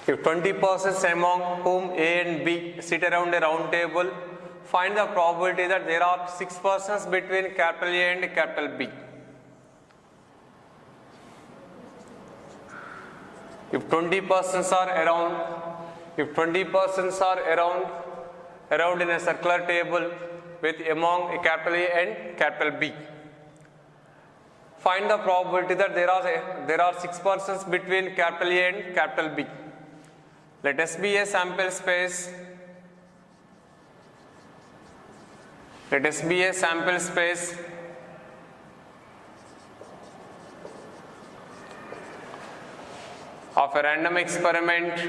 If 20 persons among whom A and B sit around a round table, find the probability that there are 6 persons between capital A and capital B. If 20 persons are around in a circular table with among a capital A and capital B, find the probability that there are 6 persons between capital A and capital B. Let S be a sample space. Let S be a sample space of a random experiment.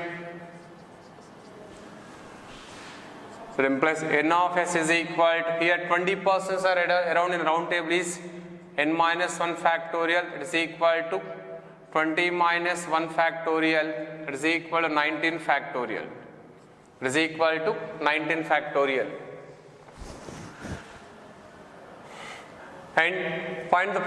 So it implies n of s is equal to, here 20 persons are around in round table is n minus 1 factorial, it is equal to 20 minus 1 factorial, it is equal to 19 factorial. It is equal to 19 factorial. And find the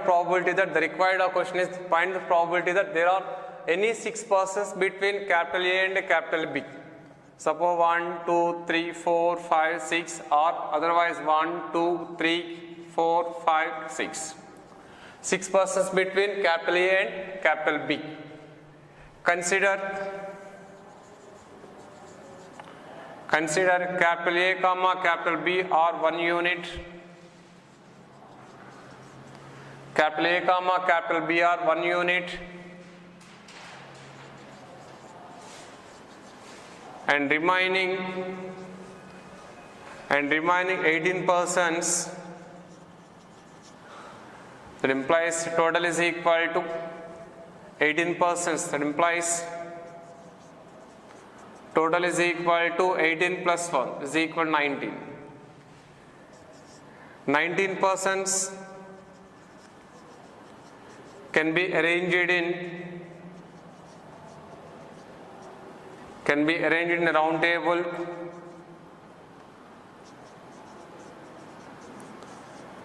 probability that the required question is find the probability that there are any 6 persons between capital A and capital B. Suppose 1, 2, 3, 4, 5, 6 or otherwise 1, 2, 3, 4, 5, 6. 6 persons between capital A and capital B. Consider capital A comma capital B are 1 unit. Capital A comma capital B are 1 unit. And remaining 18 persons, that implies total is equal to 18 persons, that implies total is equal to 18 plus 1 is equal to 19. 19 persons can be arranged in a round table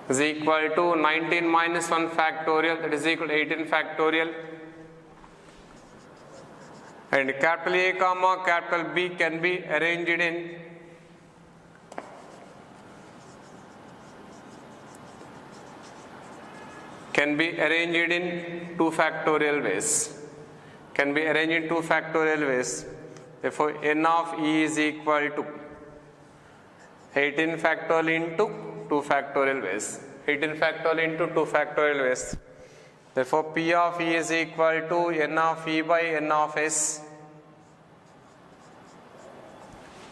is equal to 19 minus 1 factorial, that is equal to 18 factorial. And capital A comma capital B can be arranged in two factorial ways. Can be arranged in 2 factorial ways. Therefore, n of E is equal to 18 factorial into 2 factorial ways. 18 factorial into 2 factorial ways. Therefore, P of E is equal to n of E by n of S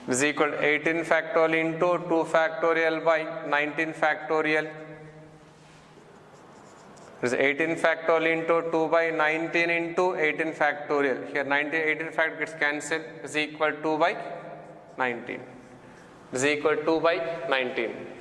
is equal to 18 factorial into 2 factorial by 19 factorial. It is 18 factorial into 2 by 19 into 18 factorial. Here 18 factorial gets cancelled, is equal to 2 by 19. Is equal to 2 by 19.